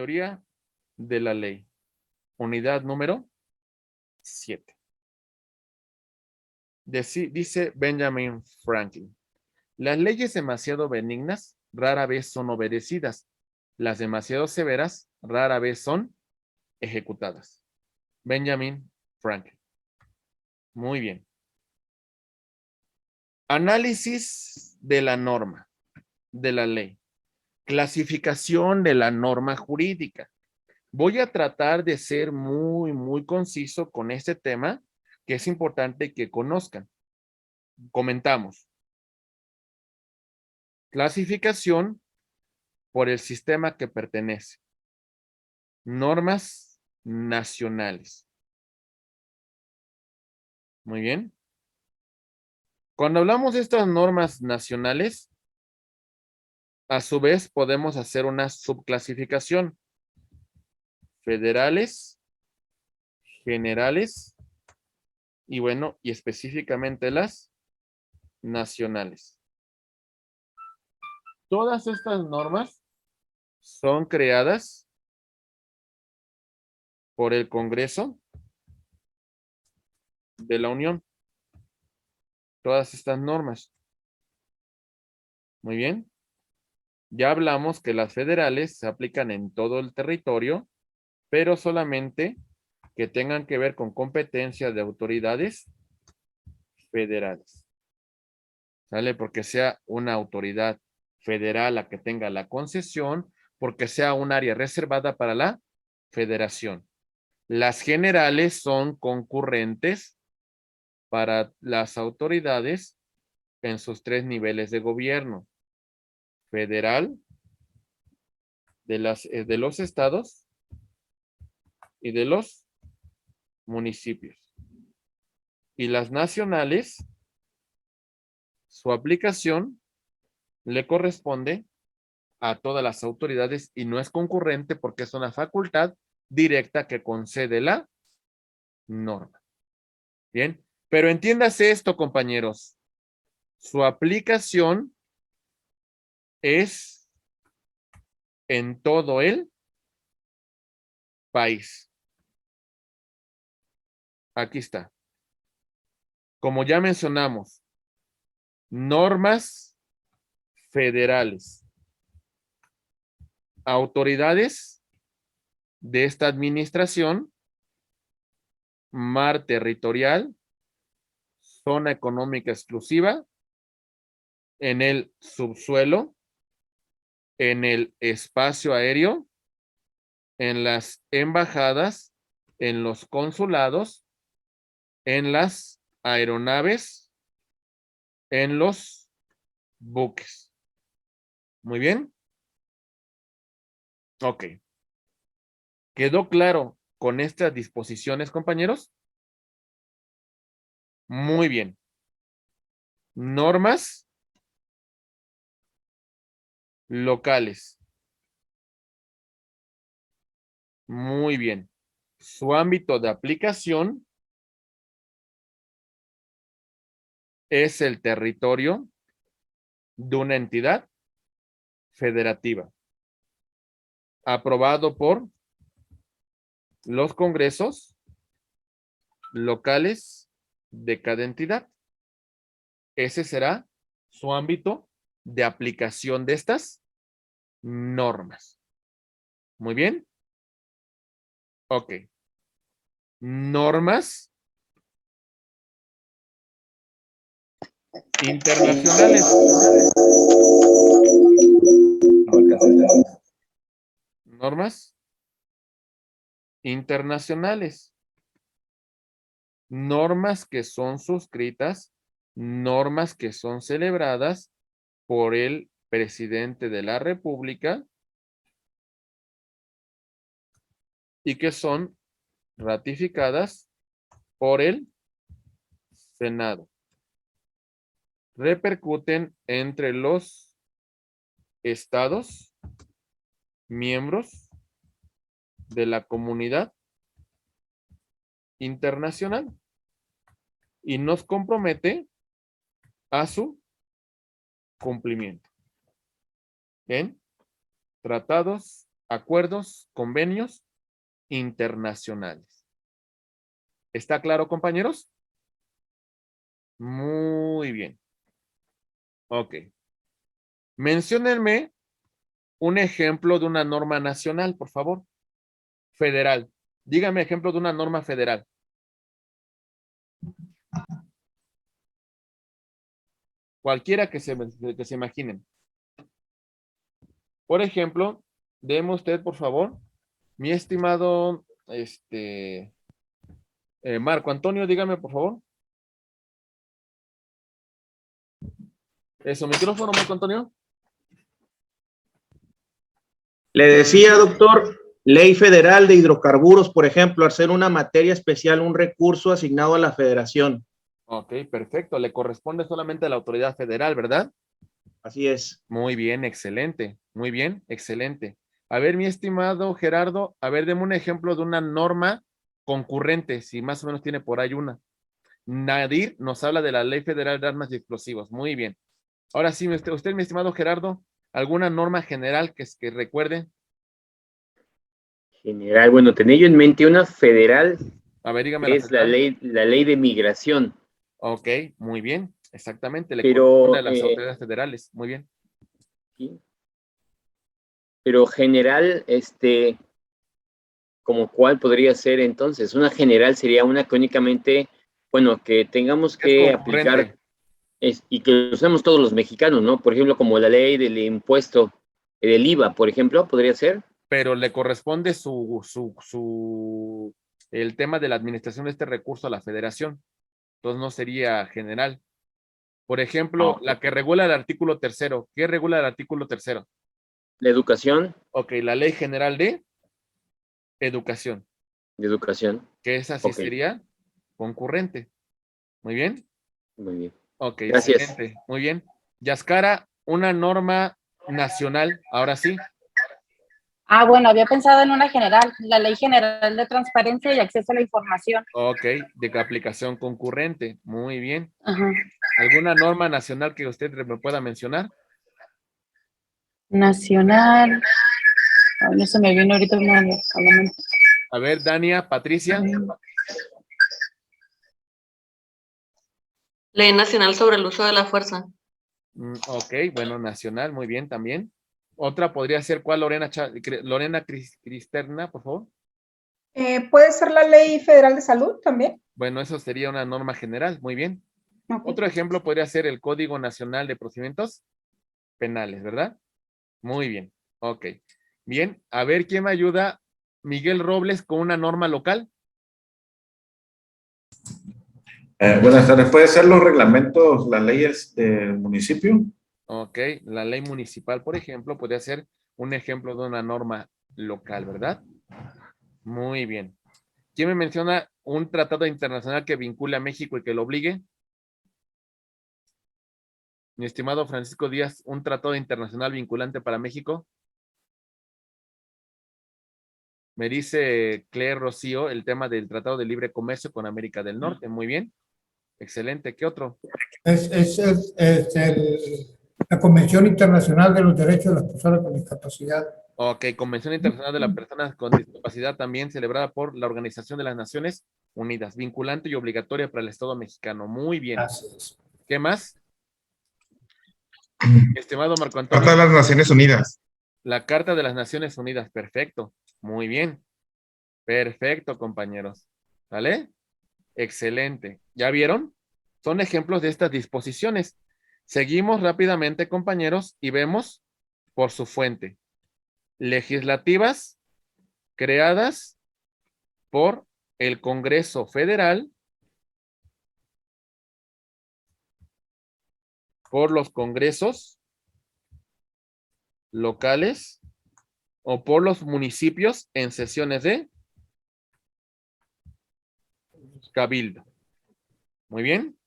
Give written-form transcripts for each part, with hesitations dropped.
Teoría de la ley. Unidad número 7. Dice Benjamin Franklin. Las leyes demasiado benignas rara vez son obedecidas. Las demasiado severas rara vez son ejecutadas. Benjamin Franklin. Muy bien. Análisis de la norma, de la ley. Clasificación de la norma jurídica. Voy a tratar de ser muy conciso con este tema que es importante que conozcan. Comentamos. Clasificación por el sistema que pertenece. Normas nacionales. Muy bien. Cuando hablamos de estas normas nacionales, a su vez podemos hacer una subclasificación. Federales, generales y bueno, y específicamente las nacionales. Todas estas normas son creadas por el Congreso de la Unión. Todas estas normas. Muy bien. Ya hablamos que las federales se aplican en todo el territorio, pero solamente que tengan que ver con competencia de autoridades federales. ¿Sale? Porque sea una autoridad federal la que tenga la concesión, porque sea un área reservada para la federación. Las generales son concurrentes para las autoridades en sus 3 niveles de gobierno. Federal, de los estados y de los municipios. Y las nacionales, su aplicación le corresponde a todas las autoridades y no es concurrente porque es una facultad directa que concede la norma. Bien, pero entiéndase esto, compañeros. Su aplicación es en todo el país. Aquí está. Como ya mencionamos, normas federales. Autoridades de esta administración, mar territorial, zona económica exclusiva, en el subsuelo, en el espacio aéreo, en las embajadas, en los consulados, en las aeronaves, en los buques. Muy bien. Ok. ¿Quedó claro con estas disposiciones, compañeros? Muy bien. Normas locales. Muy bien. Su ámbito de aplicación es el territorio de una entidad federativa, aprobado por los congresos locales de cada entidad. Ese será su ámbito de aplicación de estas normas. Muy bien. Ok. Normas internacionales. Normas internacionales. Normas que son suscritas, normas que son celebradas por el presidente de la República y que son ratificadas por el Senado. Repercuten entre los estados miembros de la comunidad internacional y nos compromete a su cumplimiento. Bien, tratados, acuerdos, convenios internacionales. ¿Está claro, compañeros? Muy bien. Ok. Menciónenme un ejemplo de una norma nacional, por favor. Federal. Dígame ejemplo de una norma federal. Cualquiera que se imaginen. Por ejemplo, deme usted, por favor, mi estimado, Marco Antonio, dígame, por favor. Eso, micrófono, Marco Antonio. Le decía, doctor, Ley Federal de Hidrocarburos, por ejemplo, al ser una materia especial, un recurso asignado a la Federación. Ok, perfecto. Le corresponde solamente a la autoridad federal, ¿verdad? Así es. Muy bien, excelente. Muy bien, excelente. A ver, mi estimado Gerardo, a ver, deme un ejemplo de una norma concurrente, si más o menos tiene por ahí una. Nadir nos habla de la Ley Federal de Armas y Explosivos. Muy bien. Ahora sí, usted, mi estimado Gerardo, ¿alguna norma general que recuerde? General, bueno, tenía yo en mente una federal, A ver, dígame que la es federal. la ley de migración, Ok, muy bien. Exactamente, le corresponde a pero, las autoridades federales. Muy bien. ¿sí? Pero general, ¿como cuál podría ser entonces? Una general sería una que únicamente, bueno, que tengamos Es que concurrente, aplicar y que usemos todos los mexicanos, ¿no? Por ejemplo, como la ley del impuesto del IVA, por ejemplo, podría ser. pero le corresponde el tema de la administración de este recurso a la federación. Entonces no sería general. Por ejemplo, Ok. la que regula el artículo tercero. ¿Qué regula el artículo tercero? La educación, Ok, la Ley General de Educación, de educación. que esa sí Ok, sería concurrente. Muy bien. muy bien. Ok, Gracias. excelente. Muy bien. Yaskara, una norma nacional, ahora sí. Ah, bueno, había pensado en una general, la Ley General de Transparencia y Acceso a la Información. Ok, de aplicación concurrente. Muy bien. Ajá. ¿Alguna norma nacional que usted me pueda mencionar? Nacional. Ay, no se me vino ahorita una a la mente. A ver, Dania, Patricia. Ley Nacional sobre el Uso de la Fuerza. Ok, bueno, nacional, muy bien también. Otra podría ser, ¿cuál, Lorena, Lorena Cristerna, por favor? ¿Puede ser la Ley Federal de Salud también? Bueno, eso sería una norma general, muy bien. Okay. Otro ejemplo podría ser el Código Nacional de Procedimientos Penales, ¿verdad? Muy bien, ok. Bien, a ver, ¿quién me ayuda? Miguel Robles con una norma local. Buenas tardes. ¿Puede ser los reglamentos, las leyes del municipio? Ok, la ley municipal, por ejemplo, podría ser un ejemplo de una norma local, ¿verdad? Muy bien. ¿Quién me menciona un tratado internacional que vincule a México y que lo obligue? Mi estimado Francisco Díaz, un tratado internacional vinculante para México. Me dice Claire Rocío el tema del Tratado de Libre Comercio con América del Norte. Muy bien. Excelente. ¿Qué otro? La Convención Internacional de los Derechos de las Personas con Discapacidad. Ok, Convención Internacional de las Personas con Discapacidad, también celebrada por la Organización de las Naciones Unidas, vinculante y obligatoria para el Estado mexicano. Muy bien. Gracias. ¿Qué más? Estimado Marco Carta Antonio. de las Naciones Unidas. La Carta de las Naciones Unidas. Perfecto. Muy bien. Perfecto, compañeros. ¿Vale? Excelente. ¿Ya vieron? Son ejemplos de estas disposiciones. Seguimos rápidamente, compañeros, y vemos por su fuente. Legislativas creadas por el Congreso Federal, por los congresos locales o por los municipios en sesiones de cabildo. Muy bien.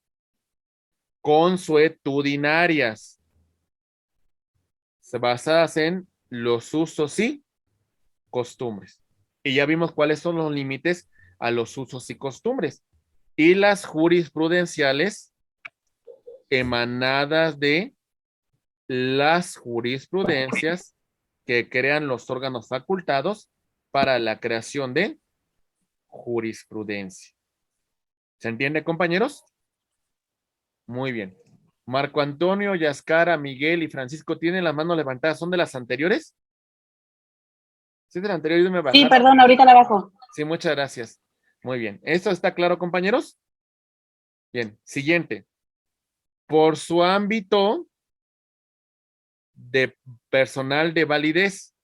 Consuetudinarias, basadas en los usos y costumbres. Y ya vimos cuáles son los límites a los usos y costumbres. Y las jurisprudenciales emanadas de las jurisprudencias que crean los órganos facultados para la creación de jurisprudencia. ¿Se entiende, compañeros? Muy bien. Marco Antonio, Yascara, Miguel y Francisco tienen las manos levantadas. ¿Son de las anteriores? ¿Sí, de la anterior? Yo me Sí, bajaron. perdón, ahorita la bajo. Sí, muchas gracias. Muy bien. ¿Esto está claro, compañeros? Bien. Siguiente. Por su ámbito de personal de validez,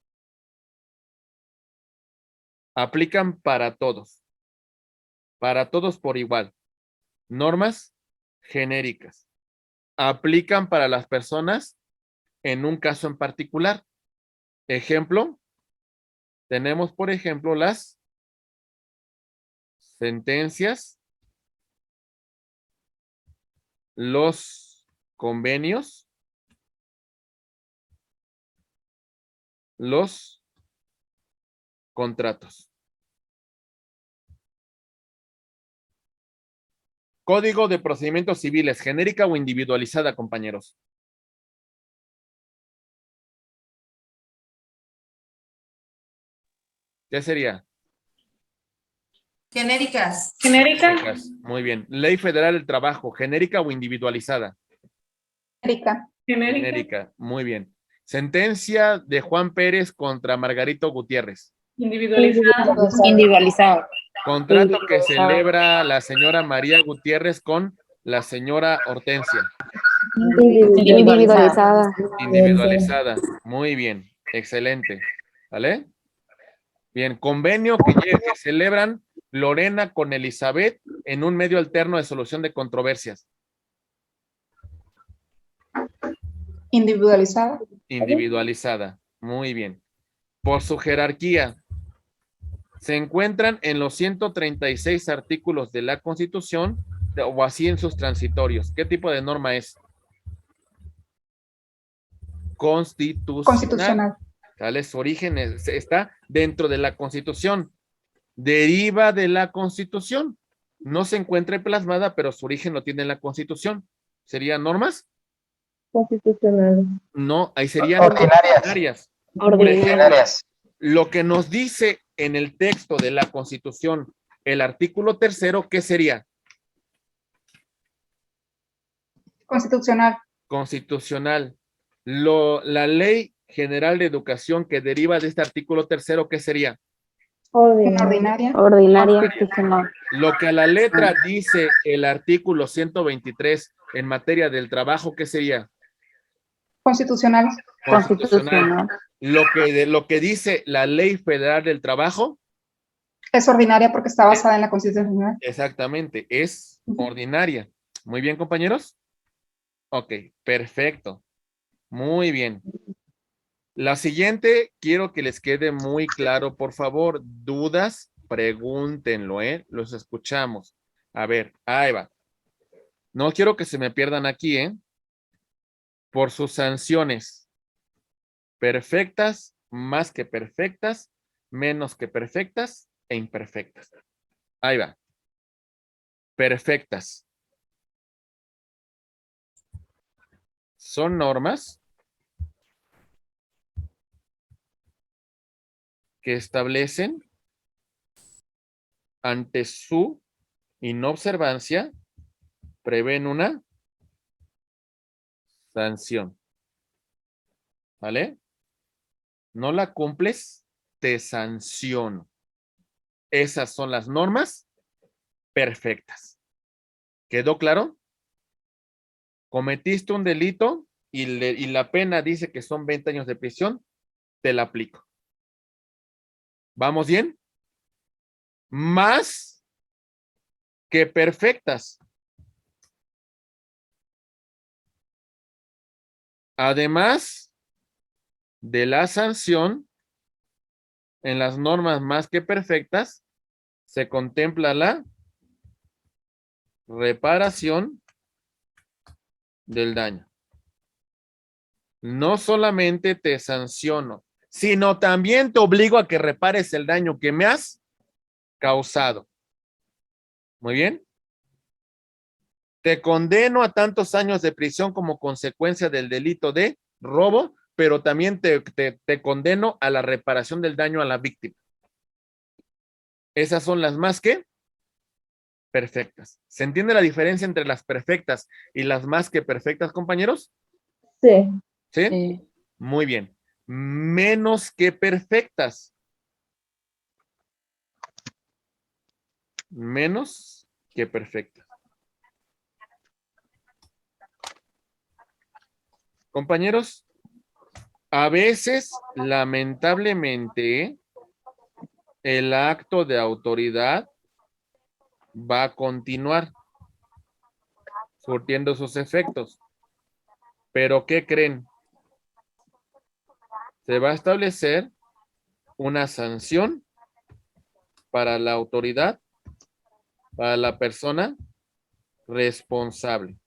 aplican para todos por igual. Normas genéricas. Aplican para las personas en un caso en particular. Ejemplo, tenemos, por ejemplo, las sentencias, los convenios, los contratos. Código de procedimientos civiles, genérica o individualizada, compañeros. ¿Qué sería? Genéricas. Genérica. Muy bien. Ley Federal del Trabajo, genérica o individualizada. Erika. Genérica. Muy bien. Sentencia de Juan Pérez contra Margarito Gutiérrez. Individualizada. Individualizado. Contrato que celebra la señora María Gutiérrez con la señora Hortensia. Individualizada. Individualizada. Muy bien. Excelente. ¿Vale? Bien. Convenio que celebran Lorena con Elizabeth en un medio alterno de solución de controversias. Individualizada. Individualizada. Muy bien. Por su jerarquía, se encuentran en los 136 artículos de la Constitución o así en sus transitorios. ¿Qué tipo de norma es? Constitucional. ¿Vale? Su origen está dentro de la Constitución. Deriva de la Constitución. No se encuentra plasmada, pero su origen lo tiene en la Constitución. ¿Serían normas? Constitucional. No, ahí serían Ordinarias. Ordinarias. lo que nos dice en el texto de la Constitución, el artículo 3, ¿qué sería? Constitucional. Constitucional. La Ley General de Educación que deriva de este artículo 3, ¿qué sería? Ordinaria. Ordinaria constitucional. Lo que a la letra dice el artículo 123 en materia del trabajo, ¿qué sería? Constitucional. Constitucional. Lo que dice la Ley Federal del Trabajo. Es ordinaria porque está basada en la Constitución. Exactamente, es ordinaria. Muy bien, compañeros. Ok, perfecto. Muy bien. La siguiente, quiero que les quede muy claro, por favor. ¿Dudas? Pregúntenlo, ¿eh? Los escuchamos. A ver, ahí va. No quiero que se me pierdan aquí, ¿eh? Por sus sanciones. Perfectas, más que perfectas, menos que perfectas e imperfectas. Ahí va. Perfectas. Son normas que establecen ante su inobservancia, prevén una sanción. ¿Vale? No la cumples, te sanciono. Esas son las normas perfectas. ¿Quedó claro? Cometiste un delito y la pena dice que son 20 años de prisión, te la aplico. ¿Vamos bien? Más que perfectas. Además de la sanción, en las normas más que perfectas, se contempla la reparación del daño. No solamente te sanciono, sino también te obligo a que repares el daño que me has causado. Muy bien. Te condeno a tantos años de prisión como consecuencia del delito de robo, pero también te condeno a la reparación del daño a la víctima. Esas son las más que perfectas. ¿Se entiende la diferencia entre las perfectas y las más que perfectas, compañeros? Sí. ¿Sí? Sí. Muy bien. Menos que perfectas. Menos que perfectas. Compañeros, a veces, lamentablemente, el acto de autoridad va a continuar surtiendo sus efectos. Pero, ¿qué creen? Se va a establecer una sanción para la autoridad, para la persona responsable.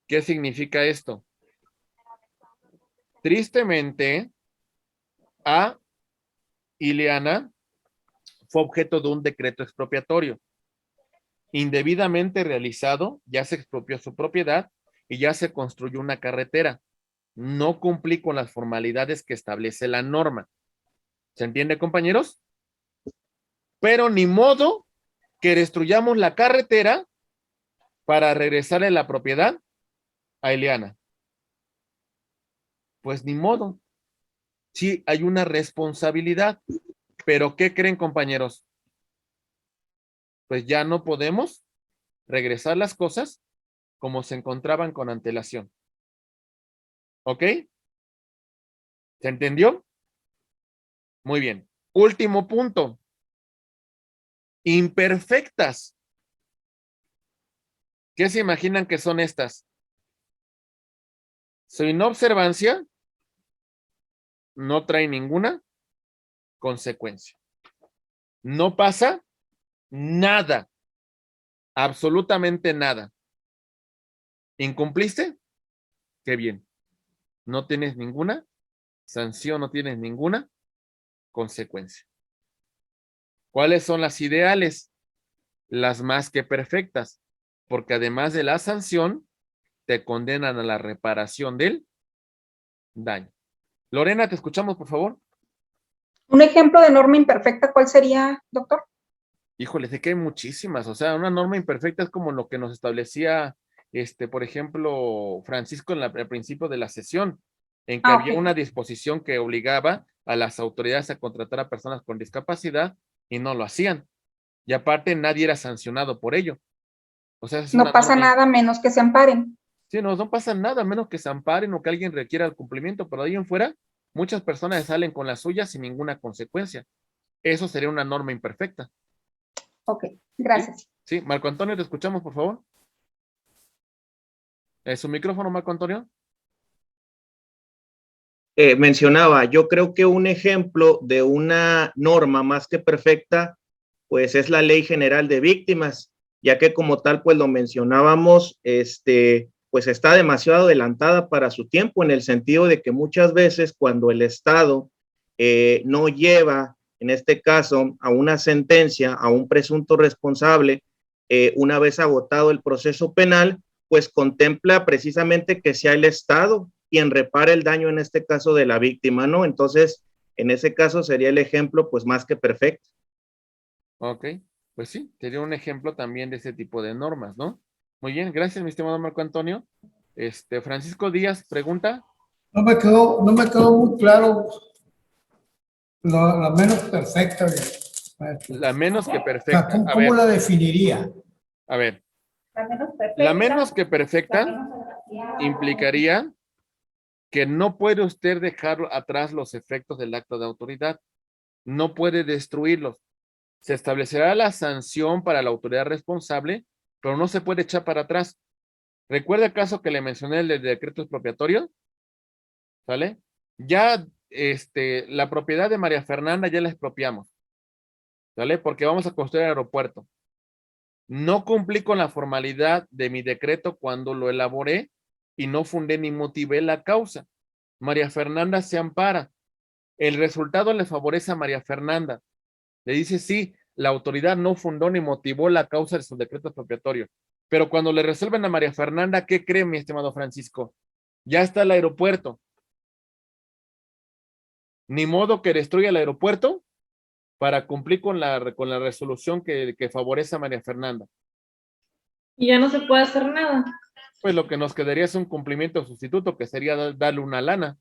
¿Qué significa esto? Tristemente, a Ileana fue objeto de un decreto expropiatorio. Indebidamente realizado, ya se expropió su propiedad y ya se construyó una carretera. No cumplí con las formalidades que establece la norma. ¿Se entiende, compañeros? Pero ni modo que destruyamos la carretera para regresarle la propiedad a Ileana. Pues ni modo. Sí, hay una responsabilidad. Pero ¿qué creen, compañeros? Pues ya no podemos regresar las cosas como se encontraban con antelación. ¿Ok? ¿Se entendió? Muy bien. Último punto. Imperfectas. ¿Qué se imaginan que son estas? Su inobservancia no trae ninguna consecuencia. No pasa nada. Absolutamente nada. ¿Incumpliste? Qué bien. No tienes ninguna sanción, no tienes ninguna consecuencia. ¿Cuáles son las ideales? Las más que perfectas, porque además de la sanción, te condenan a la reparación del daño. Lorena, te escuchamos, por favor. Un ejemplo de norma imperfecta, ¿cuál sería, doctor? Híjole, sé que hay muchísimas. O sea, una norma imperfecta es como lo que nos establecía, por ejemplo, Francisco al principio de la sesión, en que había Ok. una disposición que obligaba a las autoridades a contratar a personas con discapacidad y no lo hacían. Y aparte, nadie era sancionado por ello. O sea, es No una pasa norma. nada menos que se amparen. Sí, no pasa nada, a menos que se amparen o que alguien requiera el cumplimiento, pero de ahí en fuera, muchas personas salen con las suyas sin ninguna consecuencia. Eso sería una norma imperfecta. Ok, gracias. Sí, Marco Antonio, te escuchamos, por favor. ¿Su micrófono, Marco Antonio? Mencionaba, yo creo que un ejemplo de una norma más que perfecta, pues es la Ley General de Víctimas, ya que como tal, pues lo mencionábamos, pues está demasiado adelantada para su tiempo, en el sentido de que muchas veces cuando el Estado no lleva, en este caso, a una sentencia, a un presunto responsable, una vez agotado el proceso penal, pues contempla precisamente que sea el Estado quien repare el daño, en este caso de la víctima, ¿no? Entonces, en ese caso sería el ejemplo, pues más que perfecto. Ok, pues sí, sería un ejemplo también de ese tipo de normas, ¿no? Muy bien, gracias, mi estimado Marco Antonio. Francisco Díaz, pregunta. No me quedó muy claro la menos perfecta. Maestro. La menos que O sea, perfecta. A ¿cómo ver, la definiría? a ver. La menos perfecta. La menos que perfecta La menos desgraciada. implicaría que no puede usted dejar atrás los efectos del acto de autoridad. No puede destruirlos. Se establecerá la sanción para la autoridad responsable, pero no se puede echar para atrás. ¿Recuerda el caso que le mencioné del decreto expropiatorio? ¿Sale? Ya, la propiedad de María Fernanda ya la expropiamos. ¿Sale? Porque vamos a construir el aeropuerto. No cumplí con la formalidad de mi decreto cuando lo elaboré y no fundé ni motivé la causa. María Fernanda se ampara. El resultado le favorece a María Fernanda. Le dice, sí, la autoridad no fundó ni motivó la causa de su decreto expropiatorio. Pero cuando le resuelven a María Fernanda, ¿qué cree, mi estimado Francisco? Ya está el aeropuerto. Ni modo que destruya el aeropuerto para cumplir con la resolución que favorece a María Fernanda. Y ya no se puede hacer nada. Pues lo que nos quedaría es un cumplimiento sustituto, que sería darle una lana,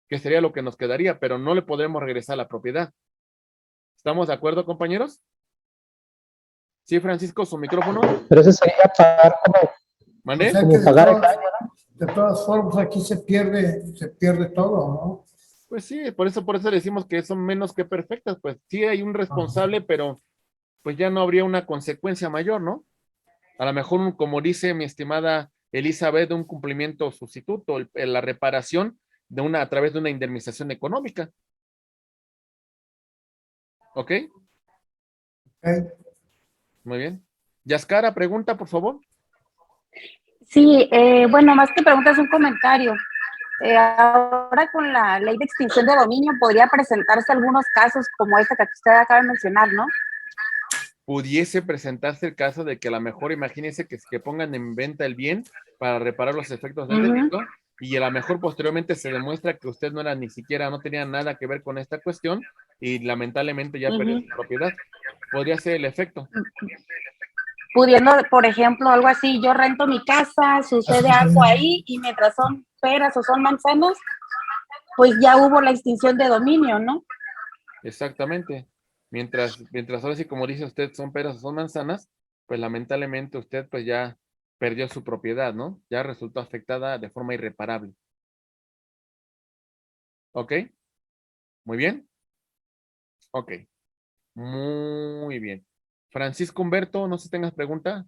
que sería lo que nos quedaría, pero no le podremos regresar la propiedad. ¿Estamos de acuerdo, compañeros? Sí, Francisco, su micrófono. Pero eso sería pagar como, ¿Mande? O sea como que de pagar el todas, daño, ¿no? de todas formas aquí se pierde todo, ¿no? Pues sí, por eso decimos que son menos que perfectas. Pues sí hay un responsable, pero pues ya no habría una consecuencia mayor, ¿no? A lo mejor, como dice mi estimada Elizabeth, un cumplimiento sustituto, la reparación a través de una indemnización económica. ¿Ok? Ok. Muy bien. Yaskara, pregunta, por favor. Sí, bueno, más que preguntas, un comentario. Ahora con la ley de extinción de dominio podría presentarse algunos casos como este que usted acaba de mencionar, ¿no? Pudiese presentarse el caso de que a lo mejor, imagínense que pongan en venta el bien para reparar los efectos del delito, y a lo mejor posteriormente se demuestra que usted no tenía nada que ver con esta cuestión, y lamentablemente ya perdió su propiedad. Podría ser el efecto. Pudiendo, por ejemplo, algo así, yo rento mi casa, sucede algo ahí, y mientras son peras o son manzanas, pues ya hubo la extinción de dominio, ¿no? Exactamente. Mientras ahora sí, como dice usted, son peras o son manzanas, pues lamentablemente usted pues ya perdió su propiedad, ¿no? Ya resultó afectada de forma irreparable. ¿Ok? Muy bien. Ok. Muy bien. Francisco Humberto, no sé si tengas pregunta.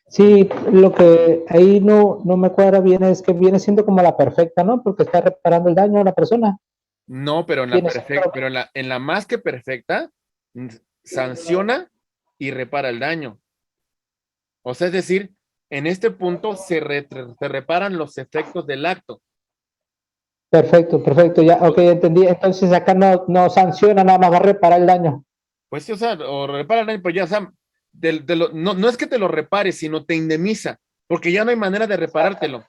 Sí, lo que ahí no me cuadra bien es que viene siendo como la perfecta, ¿no? Porque está reparando el daño a la persona. No, pero Viene siendo, pero en la más que perfecta, sanciona y repara el daño. O sea, es decir, en este punto se reparan los efectos del acto. perfecto, perfecto, ya, ok, entendí. Entonces acá no sanciona, nada más va a reparar el daño. Pues sí, o sea, o repara el daño, pues ya, o sea, no es que te lo repare, sino te indemniza, porque ya no hay manera de reparártelo.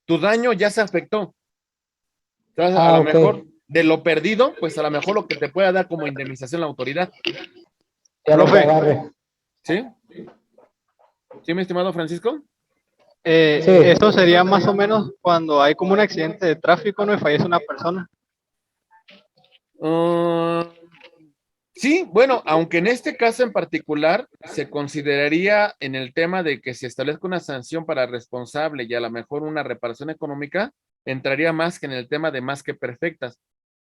Tu daño ya se afectó. Entonces, a Ah, lo ok. mejor de lo perdido, pues a lo mejor lo que te pueda dar como indemnización la autoridad. Ya lo que Profe, agarre. ¿Sí? ¿Sí, mi estimado Francisco? Sí. esto sería más o menos cuando hay como un accidente de tráfico, ¿no? Y fallece una persona. Sí, bueno, aunque en este caso en particular se consideraría en el tema de que se establezca una sanción para el responsable y a lo mejor una reparación económica, entraría más que en el tema de más que perfectas,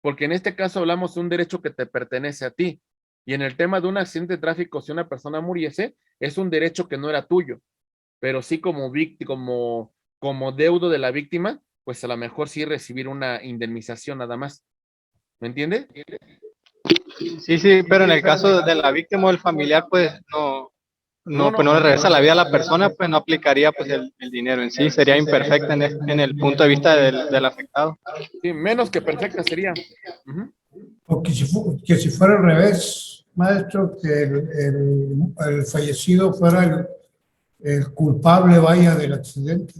porque en este caso hablamos de un derecho que te pertenece a ti, y en el tema de un accidente de tráfico, si una persona muriese, es un derecho que no era tuyo, pero sí como como deudo de la víctima, pues a lo mejor sí recibir una indemnización nada más. ¿Me entiende? Sí, sí, pero en el caso de la víctima o el familiar, pues pues no le regresa la vida a la persona, pues no aplicaría pues el dinero en sí, sería imperfecta en el punto de vista del afectado. Sí, menos que perfecta sería. Ujú. O que si fuera al revés, maestro, que el fallecido fuera el culpable, vaya, del accidente.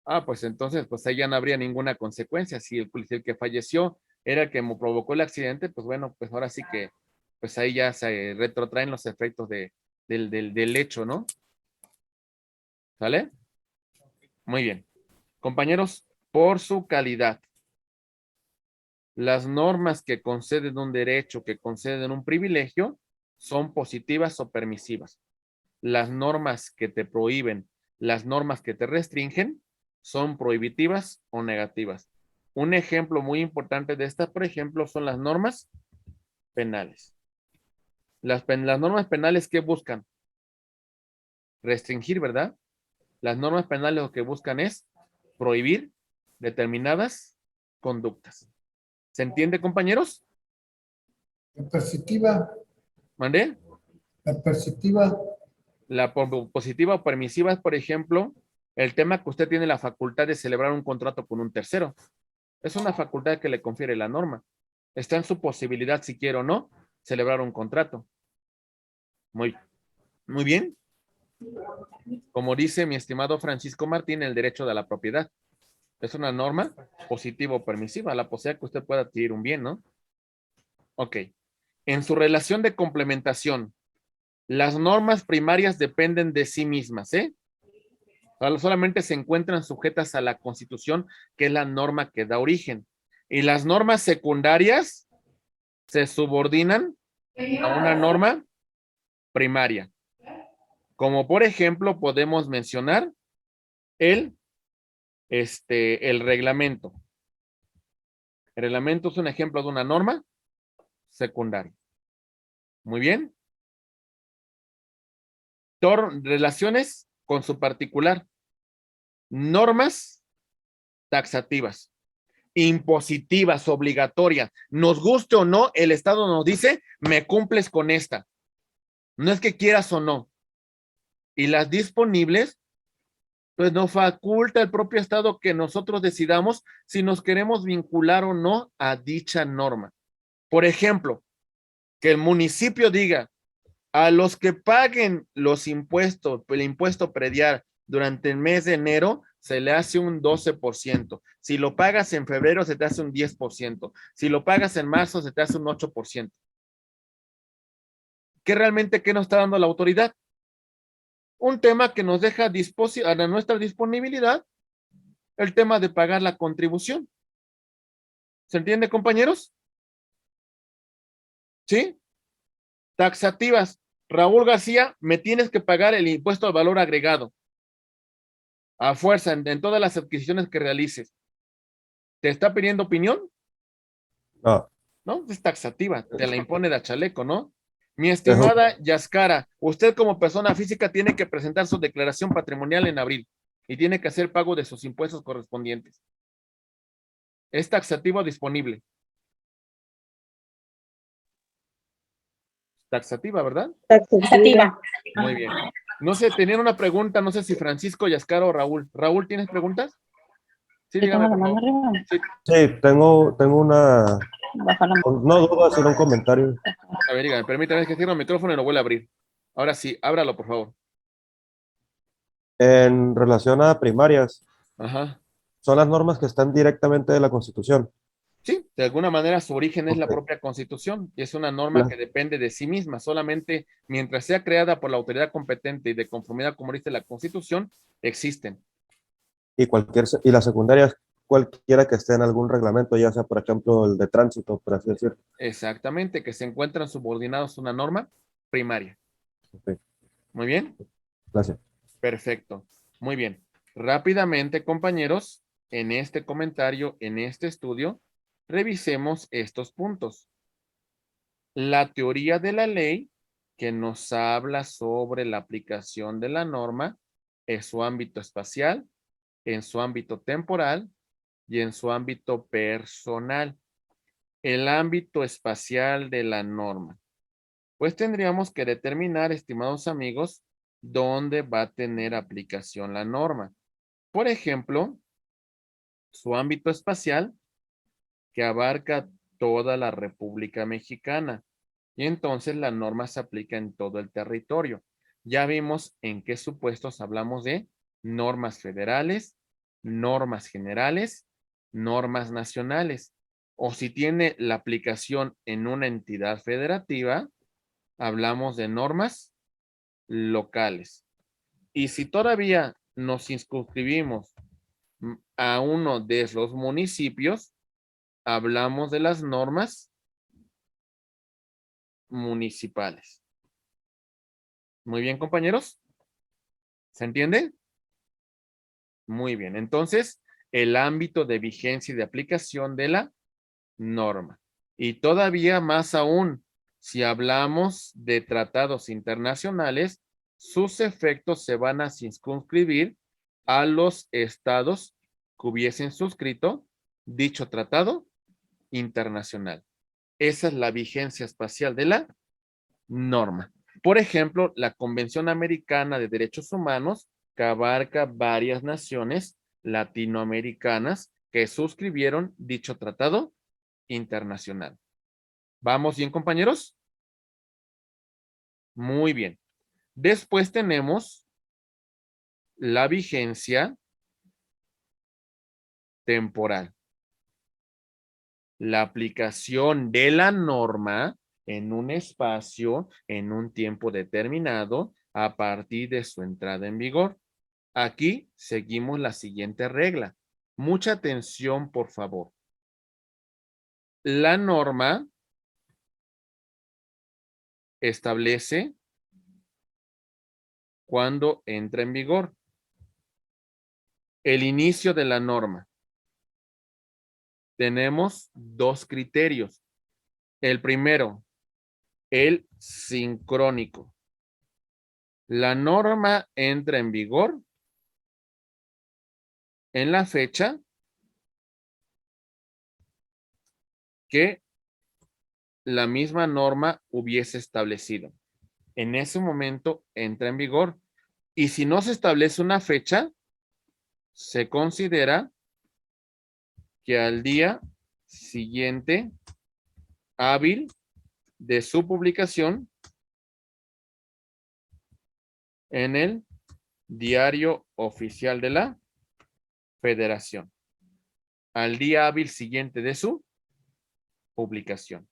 Ah, pues entonces, pues ahí ya no habría ninguna consecuencia. Si el que falleció era el que provocó el accidente, pues bueno, pues ahora sí que, pues ahí ya se retrotraen los efectos del hecho, ¿no? ¿Sale? Muy bien. Compañeros, por su calidad, las normas que conceden un derecho, que conceden un privilegio, son positivas o permisivas. Las normas que te prohíben, las normas que te restringen, son prohibitivas o negativas. Un ejemplo muy importante de estas, por ejemplo, son las normas penales. Las normas penales, ¿qué buscan? Restringir, ¿verdad? Las normas penales lo que buscan es prohibir determinadas conductas. ¿Se entiende, compañeros? La perspectiva, ¿Mandé? la perspectiva, La positiva o permisiva es, por ejemplo, el tema que usted tiene la facultad de celebrar un contrato con un tercero. Es una facultad que le confiere la norma. Está en su posibilidad, si quiere o no, celebrar un contrato. Muy bien. Como dice mi estimado Francisco Martín, el derecho de la propiedad. Es una norma positiva o permisiva, la posibilidad que usted pueda adquirir un bien, ¿no? Ok. En su relación de complementación, las normas primarias dependen de sí mismas, ¿eh? Solamente se encuentran sujetas a la Constitución, que es la norma que da origen. Y las normas secundarias se subordinan a una norma primaria. Como por ejemplo, podemos mencionar el reglamento. El reglamento es un ejemplo de una norma secundaria. Muy bien. Relaciones con su particular. Normas taxativas, impositivas, obligatorias. Nos guste o no, el Estado nos dice, me cumples con esta. No es que quieras o no. Y las disponibles, pues nos faculta el propio Estado que nosotros decidamos si nos queremos vincular o no a dicha norma. Por ejemplo, que el municipio diga, a los que paguen los impuestos, el impuesto predial durante el mes de enero, se le hace un 12%. Si lo pagas en febrero, se te hace un 10%. Si lo pagas en marzo, se te hace un 8%. ¿Qué realmente qué nos está dando la autoridad? Un tema que nos deja a nuestra disponibilidad, el tema de pagar la contribución. ¿Se entiende, compañeros? ¿Sí? Taxativas. Raúl García, me tienes que pagar el impuesto al valor agregado. A fuerza, en todas las adquisiciones que realices. ¿Te está pidiendo opinión? No. ¿No? Es taxativa, te la impone de a chaleco, ¿no? Mi estimada Yaskara, usted como persona física tiene que presentar su declaración patrimonial en abril y tiene que hacer pago de sus impuestos correspondientes. Es taxativo disponible. Taxativa, ¿verdad? Taxativa. Muy bien. No sé, tenían una pregunta, no sé si Francisco, Yaskara o Raúl. Raúl, ¿tienes preguntas? Sí, dígame, por favor. Sí. Sí, tengo una, no duda, sino un comentario. A ver, dígame, permítame que cierre el micrófono y lo vuelva a abrir. Ahora sí, ábralo, por favor. En relación a primarias, Ajá. son las normas que están directamente de la Constitución. Sí, de alguna manera su origen es la Ok. propia Constitución y es una norma que depende de sí misma. Solamente mientras sea creada por la autoridad competente y de conformidad como dice la Constitución, existen. Y las secundarias, cualquiera que esté en algún reglamento, ya sea, por ejemplo, el de tránsito, por así decirlo. Exactamente, que se encuentran subordinados a una norma primaria. Ok. Muy bien. Gracias. Perfecto. Muy bien. Rápidamente, compañeros, en este comentario, en este estudio, revisemos estos puntos. La teoría de la ley que nos habla sobre la aplicación de la norma en su ámbito espacial, en su ámbito temporal y en su ámbito personal. El ámbito espacial de la norma. Pues tendríamos que determinar, estimados amigos, dónde va a tener aplicación la norma. Por ejemplo, su ámbito espacial que abarca toda la República Mexicana. Y entonces la norma se aplica en todo el territorio. Ya vimos en qué supuestos hablamos de normas federales, normas generales, normas nacionales. O si tiene la aplicación en una entidad federativa, hablamos de normas locales. Y si todavía nos circunscribimos a uno de los municipios, hablamos de las normas municipales. Muy bien, compañeros. ¿Se entiende? Muy bien. Entonces, el ámbito de vigencia y de aplicación de la norma. Y todavía más aún, si hablamos de tratados internacionales, sus efectos se van a circunscribir a los estados que hubiesen suscrito dicho tratado internacional. Esa es la vigencia espacial de la norma. Por ejemplo, la Convención Americana de Derechos Humanos, que abarca varias naciones latinoamericanas que suscribieron dicho tratado internacional. ¿Vamos bien, compañeros? Muy bien. Después tenemos la vigencia temporal. La aplicación de la norma en un espacio, en un tiempo determinado, a partir de su entrada en vigor. Aquí seguimos la siguiente regla. Mucha atención, por favor. La norma establece cuándo entra en vigor. El inicio de la norma. Tenemos dos criterios. El primero, el sincrónico. La norma entra en vigor en la fecha que la misma norma hubiese establecido. En ese momento entra en vigor. Y si no se establece una fecha, se considera que al día siguiente hábil de su publicación en el Diario Oficial de la Federación. Al día hábil siguiente de su publicación.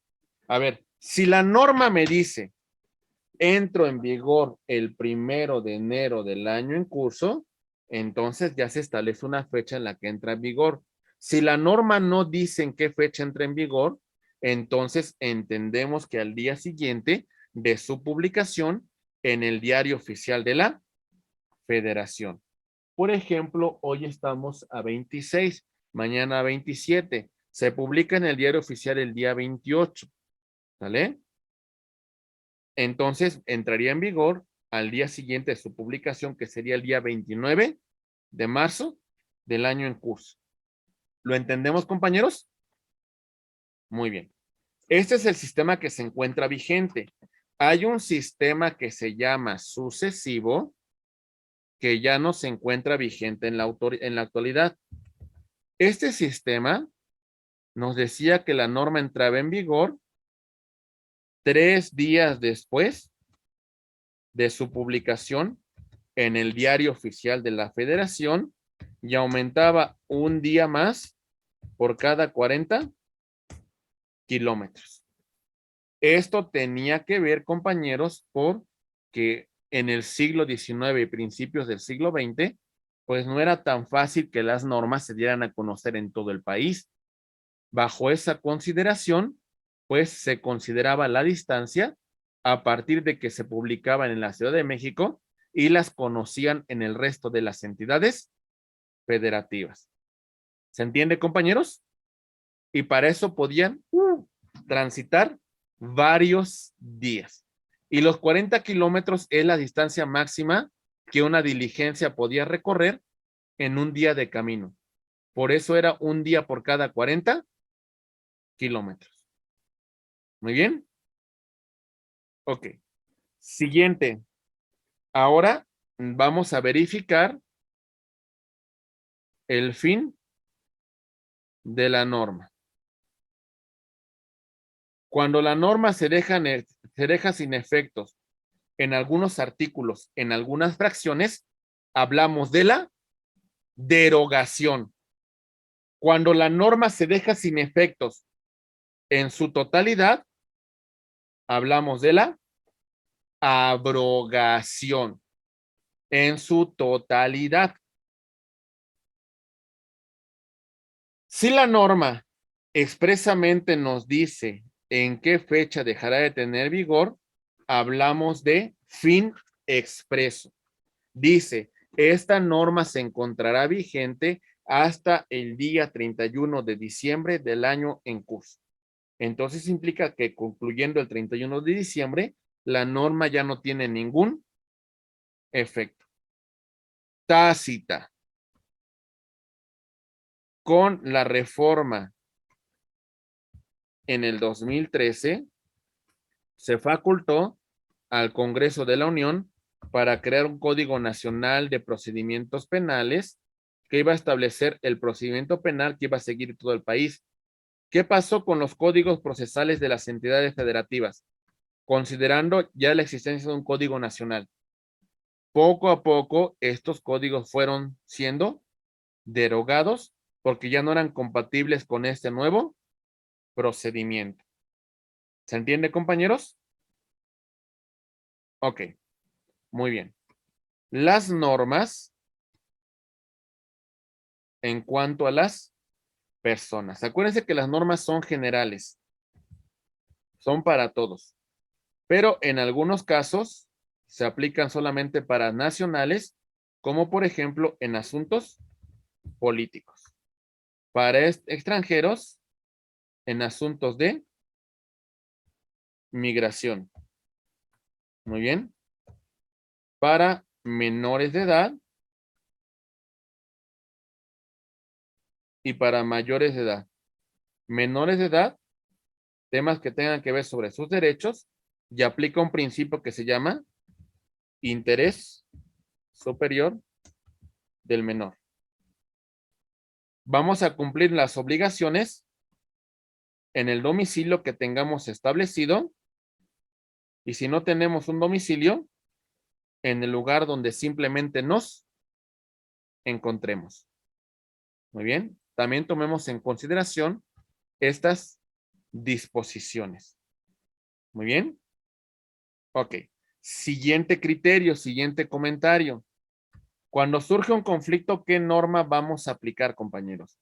A ver, si la norma me dice entro en vigor el 1 de enero del año en curso, entonces ya se establece una fecha en la que entra en vigor. Si la norma no dice en qué fecha entra en vigor, entonces entendemos que al día siguiente de su publicación en el Diario Oficial de la Federación. Por ejemplo, hoy estamos a 26, mañana a 27. Se publica en el Diario Oficial el día 28. ¿Sale? Entonces entraría en vigor al día siguiente de su publicación, que sería el día 29 de marzo del año en curso. ¿Lo entendemos, compañeros? Muy bien. Este es el sistema que se encuentra vigente. Hay un sistema que se llama sucesivo, que ya no se encuentra vigente en la actualidad. Este sistema nos decía que la norma entraba en vigor 3 días después de su publicación en el Diario Oficial de la Federación y aumentaba un día más por cada 40 kilómetros. Esto tenía que ver, compañeros, porque en el siglo XIX y principios del siglo XX, pues no era tan fácil que las normas se dieran a conocer en todo el país. Bajo esa consideración, pues se consideraba la distancia a partir de que se publicaban en la Ciudad de México y las conocían en el resto de las entidades federativas. ¿Se entiende, compañeros? Y para eso podían transitar varios días. Y los 40 kilómetros es la distancia máxima que una diligencia podía recorrer en un día de camino. Por eso era un día por cada 40 kilómetros. Muy bien. Ok. Siguiente. Ahora vamos a verificar el fin de la norma. Cuando la norma se deja sin efectos en algunos artículos, en algunas fracciones, hablamos de la derogación. Cuando la norma se deja sin efectos en su totalidad, hablamos de la abrogación en su totalidad. Si la norma expresamente nos dice en qué fecha dejará de tener vigor, hablamos de fin expreso. Dice, esta norma se encontrará vigente hasta el día 31 de diciembre del año en curso. Entonces implica que concluyendo el 31 de diciembre, la norma ya no tiene ningún efecto. Tácita. Con la reforma en el 2013, se facultó al Congreso de la Unión para crear un Código Nacional de Procedimientos Penales que iba a establecer el procedimiento penal que iba a seguir todo el país. ¿Qué pasó con los códigos procesales de las entidades federativas? Considerando ya la existencia de un Código Nacional. poco a poco estos códigos fueron siendo derogados porque ya no eran compatibles con este nuevo procedimiento. ¿Se entiende, compañeros? Ok, muy bien. Las normas en cuanto a las personas. Acuérdense que las normas son generales, son para todos, pero en algunos casos se aplican solamente para nacionales, como por ejemplo en asuntos políticos. Para extranjeros, en asuntos de migración. Muy bien. Para menores de edad y para mayores de edad. Menores de edad, temas que tengan que ver sobre sus derechos, y aplica un principio que se llama interés superior del menor. Vamos a cumplir las obligaciones en el domicilio que tengamos establecido, y si no tenemos un domicilio, en el lugar donde simplemente nos encontremos. Muy bien. También tomemos en consideración estas disposiciones. Muy bien. Ok. Siguiente criterio, siguiente comentario. Cuando surge un conflicto, ¿qué norma vamos a aplicar, compañeros?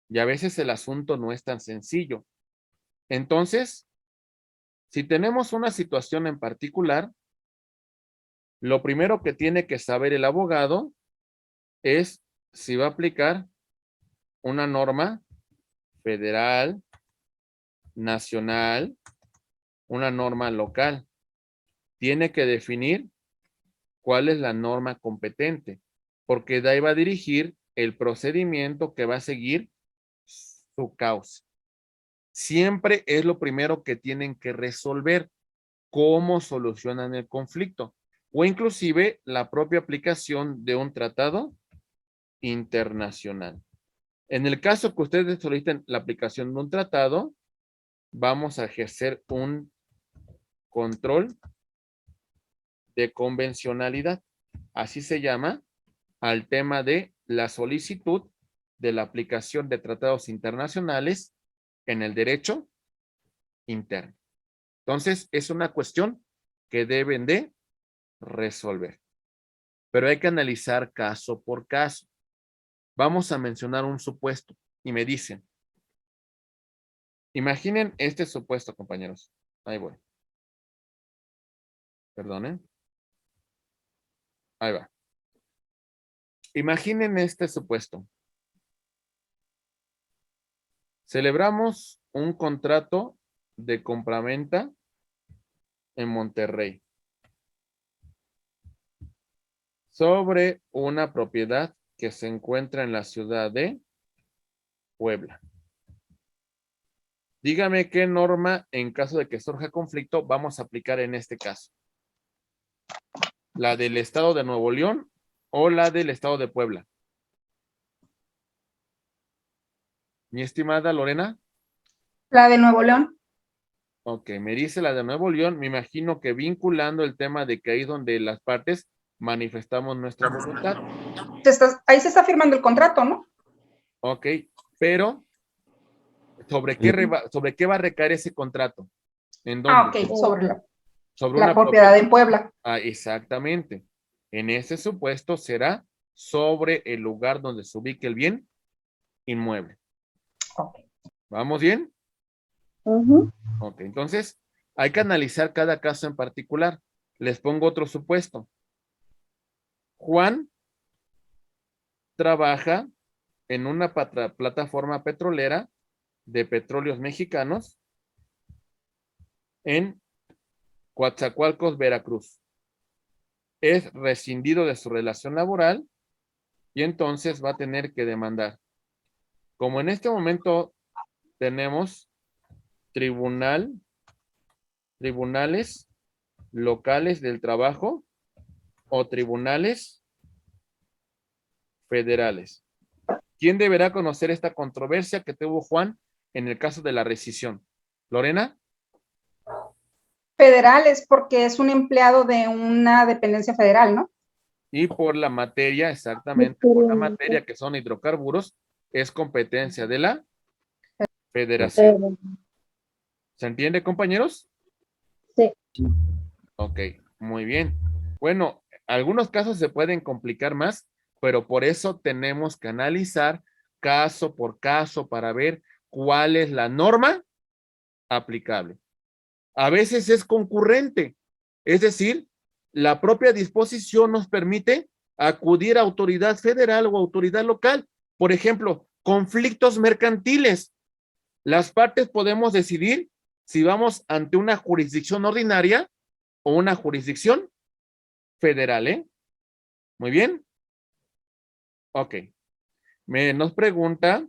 Y a veces el asunto no es tan sencillo. Entonces, si tenemos una situación en particular, lo primero que tiene que saber el abogado es si va a aplicar una norma federal, nacional, una norma local. Tiene que definir cuál es la norma competente, porque de ahí va a dirigir el procedimiento que va a seguir su causa. Siempre es lo primero que tienen que resolver, cómo solucionan el conflicto, o inclusive la propia aplicación de un tratado internacional. En el caso que ustedes soliciten la aplicación de un tratado, vamos a ejercer un control de convencionalidad. Así se llama al tema de la solicitud de la aplicación de tratados internacionales en el derecho interno. Entonces, es una cuestión que deben de resolver. Pero hay que analizar caso por caso. Vamos a mencionar un supuesto y me dicen, imaginen este supuesto, compañeros. Ahí voy. Perdonen. Ahí va. Imaginen este supuesto. Celebramos un contrato de compraventa en Monterrey sobre una propiedad que se encuentra en la ciudad de Puebla. Dígame qué norma, en caso de que surja conflicto, vamos a aplicar en este caso. ¿La del estado de Nuevo León o la del estado de Puebla? Mi estimada Lorena. La de Nuevo León. Ok, me dice la de Nuevo León. Me imagino que vinculando el tema de que ahí es donde las partes manifestamos nuestra voluntad. Ahí se está firmando el contrato, ¿no? Ok, pero ¿sobre qué va a recaer ese contrato? ¿En dónde? Ok, sobre Sobre la una propiedad en Puebla. Exactamente. En ese supuesto será sobre el lugar donde se ubique el bien inmueble. Okay. ¿Vamos bien? Ok, entonces hay que analizar cada caso en particular. Les pongo otro supuesto. Juan trabaja en una plataforma petrolera de petróleos mexicanos en Coatzacoalcos, Veracruz. Es rescindido de su relación laboral y entonces va a tener que demandar. Como en este momento tenemos tribunales locales del trabajo o tribunales federales. ¿Quién deberá conocer esta controversia que tuvo Juan en el caso de la rescisión? ¿Lorena? federales porque es un empleado de una dependencia federal, ¿no? Y por la materia, exactamente, por la materia que son hidrocarburos, es competencia de la federación. ¿Se entiende, compañeros? Sí. Ok, muy bien. Bueno, algunos casos se pueden complicar más, pero por eso tenemos que analizar caso por caso para ver cuál es la norma aplicable. A veces es concurrente, es decir, la propia disposición nos permite acudir a autoridad federal o autoridad local. Por ejemplo, conflictos mercantiles. Las partes podemos decidir si vamos ante una jurisdicción ordinaria o una jurisdicción federal, ¿eh? Muy bien. Ok. Nos pregunta,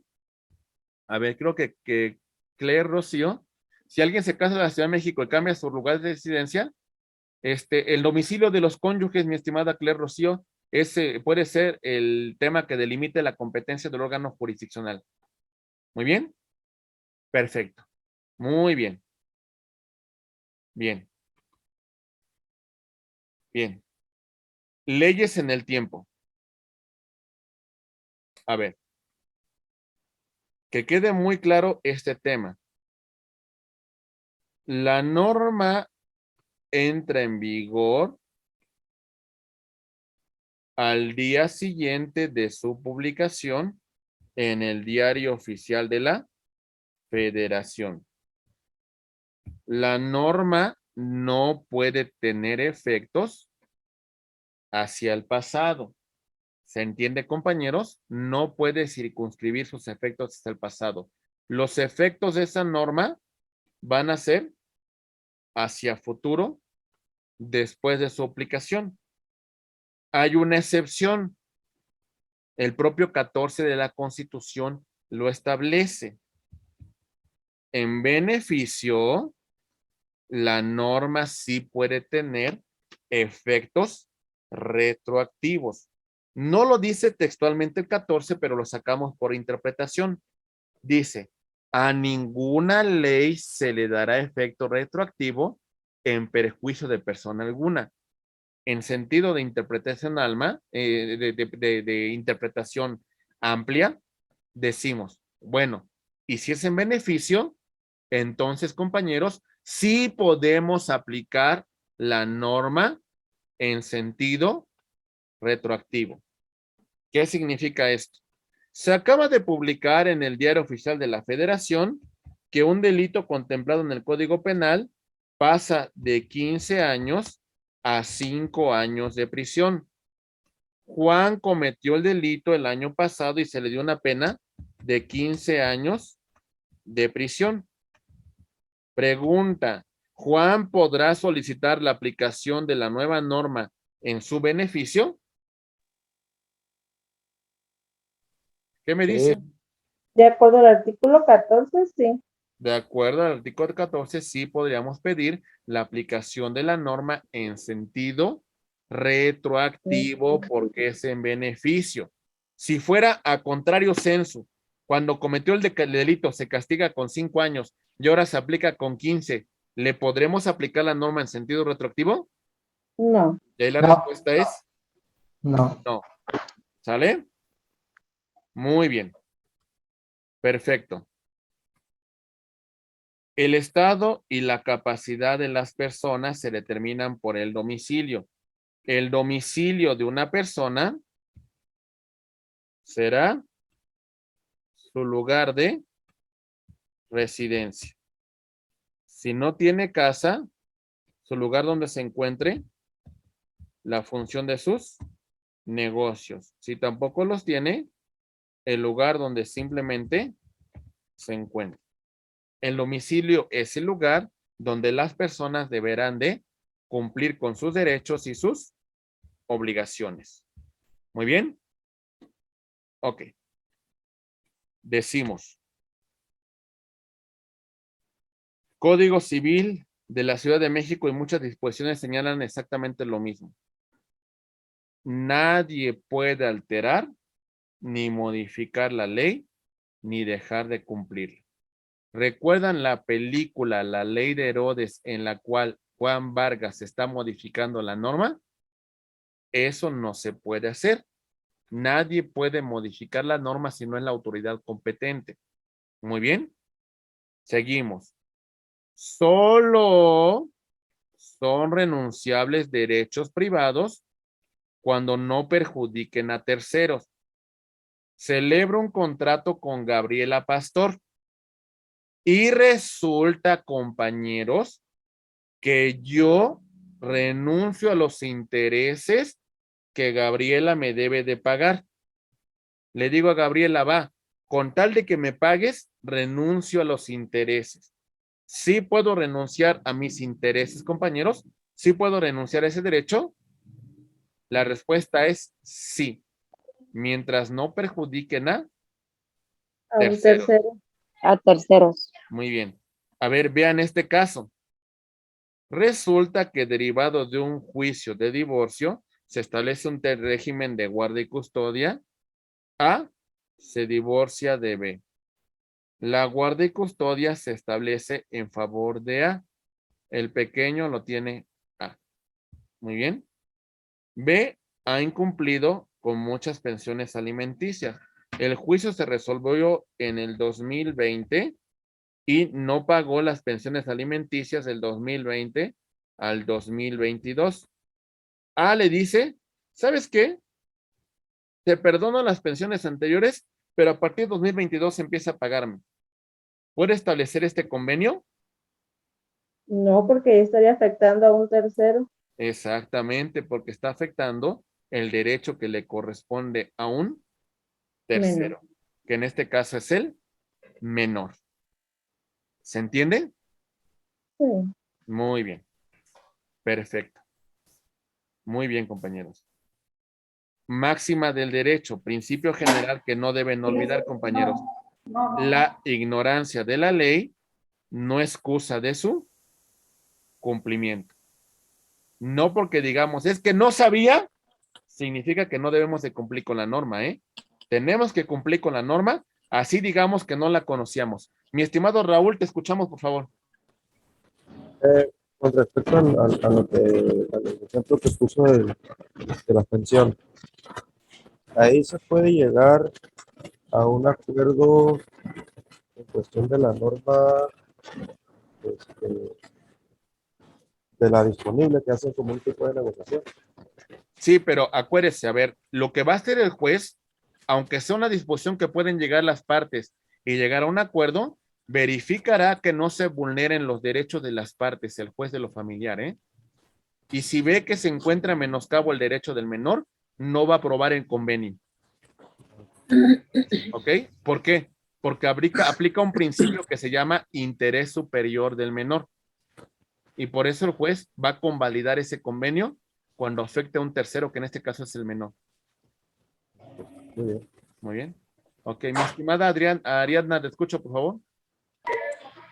a ver, creo que Claire Rocío, si alguien se casa en la Ciudad de México y cambia su lugar de residencia, el domicilio de los cónyuges, mi estimada Claire Rocío, puede ser el tema que delimite la competencia del órgano jurisdiccional. Muy bien. Perfecto. Muy bien. Bien. Bien. Leyes en el tiempo. A ver. Que quede muy claro este tema. La norma entra en vigor al día siguiente de su publicación en el Diario Oficial de la Federación. La norma no puede tener efectos hacia el pasado. ¿Se entiende, compañeros? No puede circunscribir sus efectos hasta el pasado. Los efectos de esa norma van a ser hacia futuro después de su aplicación. Hay una excepción. El propio 14 de la Constitución lo establece. En beneficio, la norma sí puede tener efectos retroactivos. No lo dice textualmente el 14, pero lo sacamos por interpretación. Dice, a ninguna ley se le dará efecto retroactivo en perjuicio de persona alguna. En sentido de interpretación de interpretación amplia, decimos, bueno, y si es en beneficio, entonces, compañeros, sí podemos aplicar la norma en sentido retroactivo. ¿Qué significa esto? Se acaba de publicar en el Diario Oficial de la Federación que un delito contemplado en el Código Penal pasa de 15 años a 5 años de prisión. Juan cometió el delito el año pasado y se le dio una pena de 15 años de prisión. Pregunta, ¿Juan podrá solicitar la aplicación de la nueva norma en su beneficio? ¿Qué me dice? De acuerdo al artículo 14, sí. De acuerdo al artículo 14, sí podríamos pedir la aplicación de la norma en sentido retroactivo porque es en beneficio. Si fuera a contrario censo, cuando cometió el delito se castiga con 5 años y ahora se aplica con 15, ¿le podremos aplicar la norma en sentido retroactivo? No. Y ahí la No. respuesta es No. no. ¿Sale? Muy bien. Perfecto. El estado y la capacidad de las personas se determinan por el domicilio. El domicilio de una persona será su lugar de residencia. Si no tiene casa, su lugar donde se encuentre, la función de sus negocios. Si tampoco los tiene, el lugar donde simplemente se encuentra. El domicilio es el lugar donde las personas deberán de cumplir con sus derechos y sus obligaciones. Muy bien. Ok. Decimos. Código Civil de la Ciudad de México y muchas disposiciones señalan exactamente lo mismo. Nadie puede alterar ni modificar la ley ni dejar de cumplirla. ¿Recuerdan la película La Ley de Herodes en la cual Juan Vargas está modificando la norma, eso no se puede hacer. Nadie puede modificar la norma si no es la autoridad competente. Muy bien. Seguimos. Solo son renunciables derechos privados cuando no perjudiquen a terceros. Celebro un contrato con Gabriela Pastor y resulta, compañeros, que yo renuncio a los intereses que Gabriela me debe de pagar. Le digo a Gabriela, va, con tal de que me pagues, renuncio a los intereses. ¿Sí puedo renunciar a mis intereses, compañeros? ¿Sí puedo renunciar a ese derecho? La respuesta es sí, mientras no perjudiquen a A un terceros. tercero. A terceros. Muy bien. A ver, vean este caso. Resulta que derivado de un juicio de divorcio, se establece un régimen de guarda y custodia. A se divorcia de B. La guarda y custodia se establece en favor de A. El pequeño lo tiene A. Muy bien. B ha incumplido con muchas pensiones alimenticias. El juicio se resolvió en el 2020 y no pagó las pensiones alimenticias del 2020 al 2022. A le dice, ¿sabes qué? Te perdono las pensiones anteriores, pero a partir de 2022 empieza a pagarme. ¿Puede establecer este convenio? No, porque estaría afectando a un tercero. Exactamente, porque está afectando el derecho que le corresponde a un tercero, que en este caso es el menor. ¿Se entiende? Sí. Muy bien. Perfecto. Muy bien, compañeros. Máxima del derecho, principio general que no deben olvidar, compañeros. La ignorancia de la ley no excusa de su cumplimiento. No porque digamos, es que no sabía, significa que no debemos de cumplir con la norma, ¿eh? Tenemos que cumplir con la norma, así digamos que no la conocíamos. Mi estimado Raúl, te escuchamos, por favor. Con respecto al ejemplo que puso de la pensión, ahí se puede llegar a un acuerdo en cuestión de la norma de la disponible que hacen como un tipo de negociación. Sí, pero acuérdese, a ver, lo que va a hacer el juez, aunque sea una disposición que pueden llegar las partes y llegar a un acuerdo, verificará que no se vulneren los derechos de las partes, el juez de lo familiar, ¿eh? Y si ve que se encuentra menoscabo el derecho del menor, no va a aprobar el convenio. ¿Ok? ¿Por qué? Porque aplica un principio que se llama interés superior del menor. Y por eso el juez va a convalidar ese convenio cuando afecte a un tercero, que en este caso es el menor. Muy bien. Muy bien. Ok, mi estimada Ariadna, te escucho, por favor.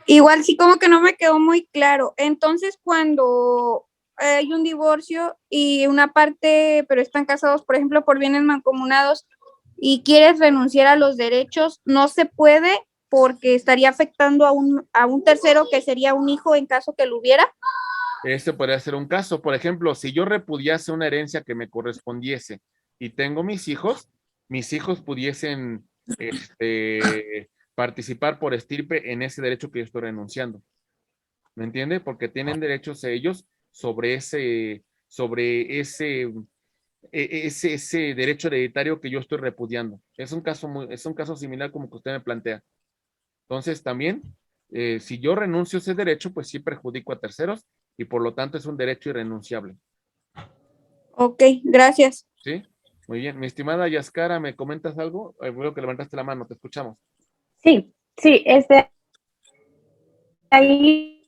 Igual sí como que no me quedó muy claro. Entonces, cuando hay un divorcio y una parte, pero están casados, por ejemplo, por bienes mancomunados, y quieres renunciar a los derechos, no se puede porque estaría afectando a un tercero que sería un hijo en caso que lo hubiera. Este podría ser un caso. Por ejemplo, si yo repudiase una herencia que me correspondiese y tengo mis hijos pudiesen participar por estirpe en ese derecho que yo estoy renunciando. ¿Me entiende? Porque tienen derechos ellos sobre ese derecho hereditario que yo estoy repudiando. Es un caso similar como que usted me plantea. Entonces, también, si yo renuncio a ese derecho, pues sí perjudico a terceros y por lo tanto es un derecho irrenunciable. Ok, gracias. ¿Sí? Muy bien. Mi estimada Yaskara, ¿me comentas algo? Veo que levantaste la mano, te escuchamos. Sí, ahí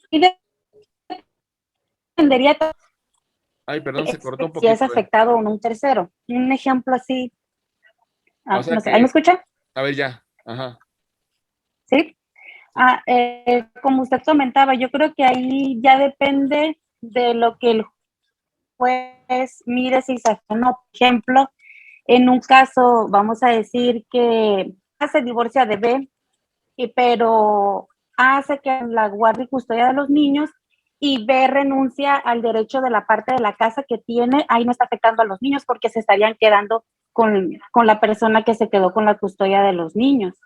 dependería Ay, perdón, se cortó un si es poquito. afectado o no un tercero. Un ejemplo así. O sea No sé, que, ¿ahí me escucha? a ver, ya. Ajá. Sí. Como usted comentaba, yo creo que ahí ya depende de lo que el juez mire si se hace. Por ejemplo, en un caso, vamos a decir que A se divorcia de B, pero A hace que la guardia y custodia de los niños y B renuncia al derecho de la parte de la casa que tiene, ahí no está afectando a los niños porque se estarían quedando con la persona que se quedó con la custodia de los niños.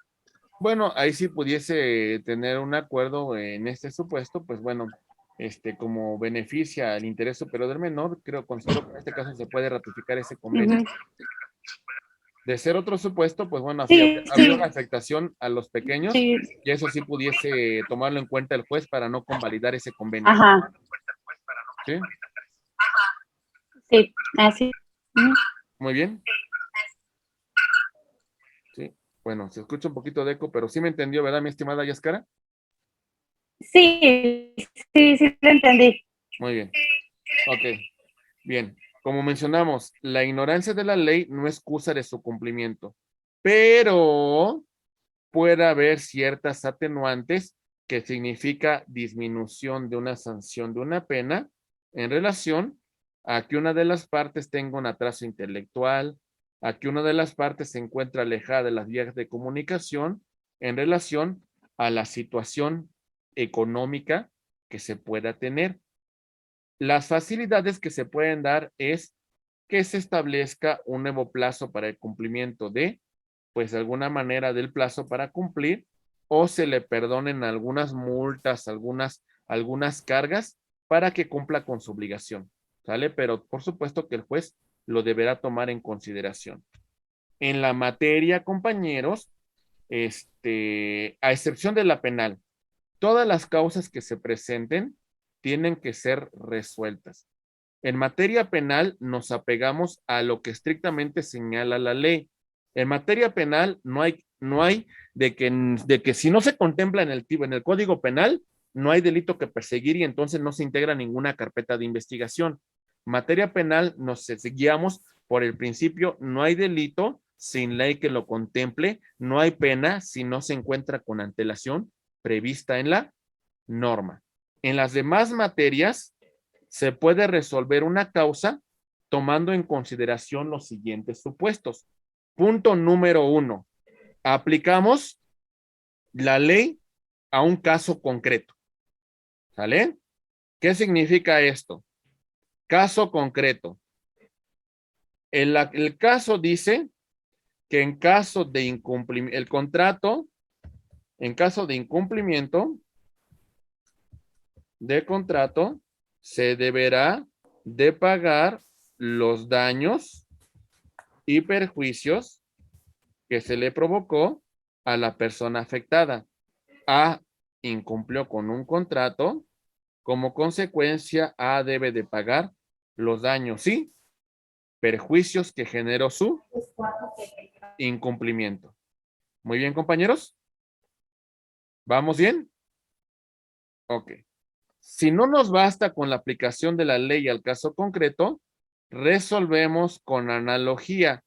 Bueno, ahí sí pudiese tener un acuerdo en este supuesto, pues bueno, como beneficia el interés superior del menor, considero que en este caso se puede ratificar ese convenio. Ujú. De ser otro supuesto, pues bueno, así Sí, habría sí, una afectación a los pequeños, sí, y eso sí pudiese tomarlo en cuenta el juez para no convalidar ese convenio. ajá, ¿Sí? sí, así. Ujú. Muy bien. Sí. Bueno, se escucha un poquito de eco, pero sí me entendió, ¿verdad, mi estimada Yaskara? Sí, sí, lo entendí. Muy bien. Ok. Bien. Como mencionamos, la ignorancia de la ley no excusa de su cumplimiento, pero puede haber ciertas atenuantes que significa disminución de una sanción de una pena en relación a que una de las partes tenga un atraso intelectual, a que una de las partes se encuentra alejada de las vías de comunicación en relación a la situación económica que se pueda tener. Las facilidades que se pueden dar es que se establezca un nuevo plazo para el cumplimiento de, pues de alguna manera del plazo para cumplir, o se le perdonen algunas multas, algunas cargas para que cumpla con su obligación, ¿sale? Pero por supuesto que el juez lo deberá tomar en consideración. En la materia, compañeros, a excepción de la penal, todas las causas que se presenten tienen que ser resueltas. En materia penal nos apegamos a lo que estrictamente señala la ley. En materia penal no hay de que si no se contempla en el Código Penal, no hay delito que perseguir y entonces no se integra ninguna carpeta de investigación. Materia penal nos guiamos por el principio, no hay delito sin ley que lo contemple, no hay pena si no se encuentra con antelación prevista en la norma. En las demás materias se puede resolver una causa tomando en consideración los siguientes supuestos. Punto número 1. Aplicamos la ley a un caso concreto. ¿Sale? ¿Qué significa esto? Caso concreto. El caso dice que en caso de incumplimiento, el contrato, en caso de incumplimiento de contrato, se deberá de pagar los daños y perjuicios que se le provocó a la persona afectada. A incumplió con un contrato, como consecuencia A debe de pagar los daños y perjuicios que generó su incumplimiento. Muy bien, compañeros. ¿Vamos bien? Ok. Si no nos basta con la aplicación de la ley al caso concreto, resolvemos con analogía,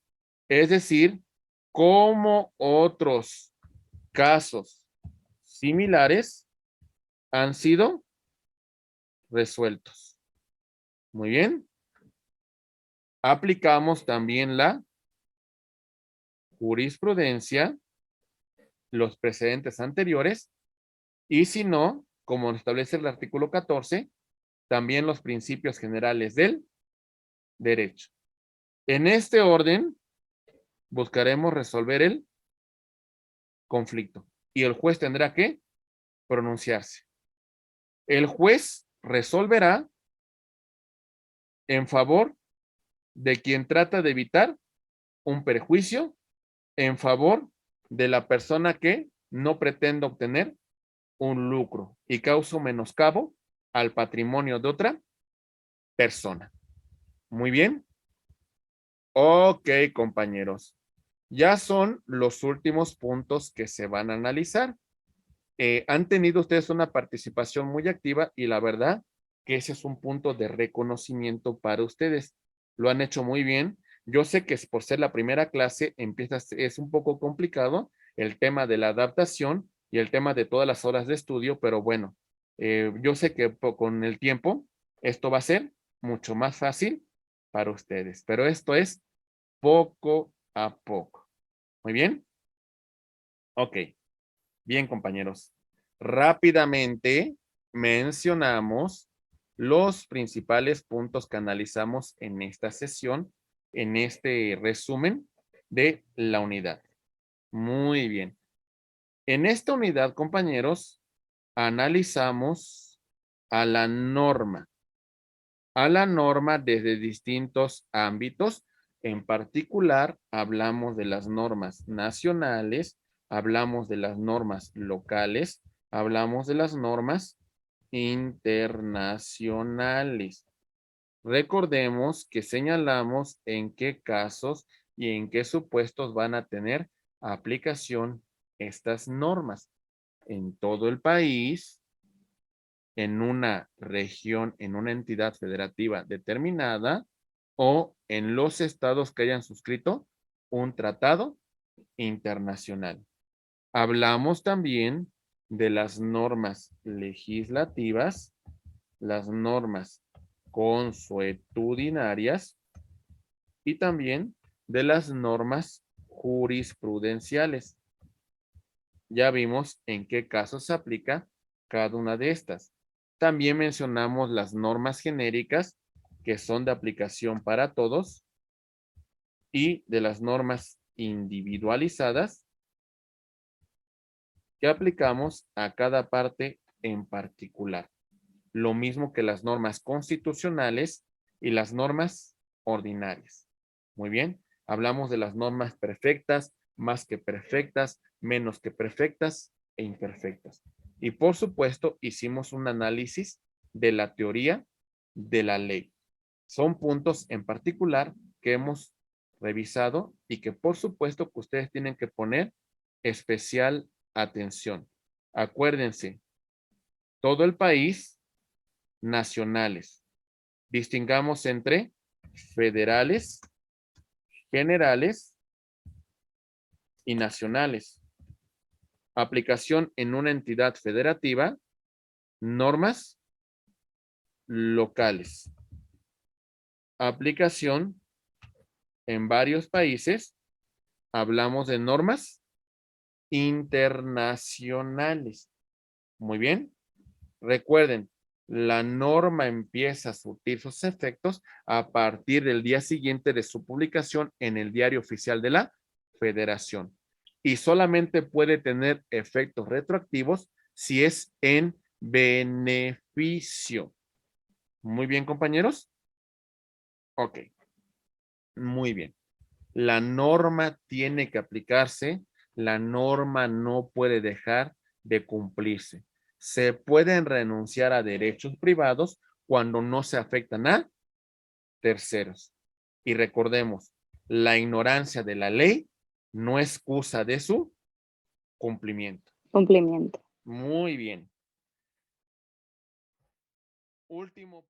es decir, cómo otros casos similares han sido resueltos. Muy bien. Aplicamos también la jurisprudencia, los precedentes anteriores, y si no, como establece el artículo 14, también los principios generales del derecho. En este orden, buscaremos resolver el conflicto y el juez tendrá que pronunciarse. El juez resolverá en favor de quien trata de evitar un perjuicio, en favor de la persona que no pretende obtener un lucro y causa un menoscabo al patrimonio de otra persona. Muy bien. Ok, compañeros. Ya son los últimos puntos que se van a analizar. Han tenido ustedes una participación muy activa y la verdad que ese es un punto de reconocimiento para ustedes. Lo han hecho muy bien. Yo sé que por ser la primera clase es un poco complicado el tema de la adaptación y el tema de todas las horas de estudio, pero bueno, yo sé que con el tiempo esto va a ser mucho más fácil para ustedes, pero esto es poco a poco. Muy bien. Ok. Bien, compañeros. Rápidamente mencionamos los principales puntos que analizamos en esta sesión, en este resumen de la unidad. Muy bien. En esta unidad, compañeros, analizamos a la norma. A la norma desde distintos ámbitos. En particular, hablamos de las normas nacionales, hablamos de las normas locales, hablamos de las normas internacionales. Recordemos que señalamos en qué casos y en qué supuestos van a tener aplicación estas normas. En todo el país, en una región, en una entidad federativa determinada o en los estados que hayan suscrito un tratado internacional. Hablamos también de las normas legislativas, las normas consuetudinarias y también de las normas jurisprudenciales. Ya vimos en qué casos se aplica cada una de estas. También mencionamos las normas genéricas que son de aplicación para todos y de las normas individualizadas que aplicamos a cada parte en particular. Lo mismo que las normas constitucionales y las normas ordinarias. Muy bien, hablamos de las normas perfectas, más que perfectas, menos que perfectas e imperfectas. Y por supuesto, hicimos un análisis de la teoría de la ley. Son puntos en particular que hemos revisado y que por supuesto que ustedes tienen que poner especial atención. Acuérdense, todo el país, nacionales. Distingamos entre federales, generales y nacionales. Aplicación en una entidad federativa, normas locales. Aplicación en varios países, hablamos de normas internacionales. Muy bien. Recuerden, la norma empieza a surtir sus efectos a partir del día siguiente de su publicación en el Diario Oficial de la Federación. Y solamente puede tener efectos retroactivos si es en beneficio. Muy bien, compañeros. Ok. Muy bien. La norma tiene que aplicarse. La norma no puede dejar de cumplirse. Se pueden renunciar a derechos privados cuando no se afectan a terceros. Y recordemos, la ignorancia de la ley no es excusa de su cumplimiento. Cumplimiento. Muy bien. Último.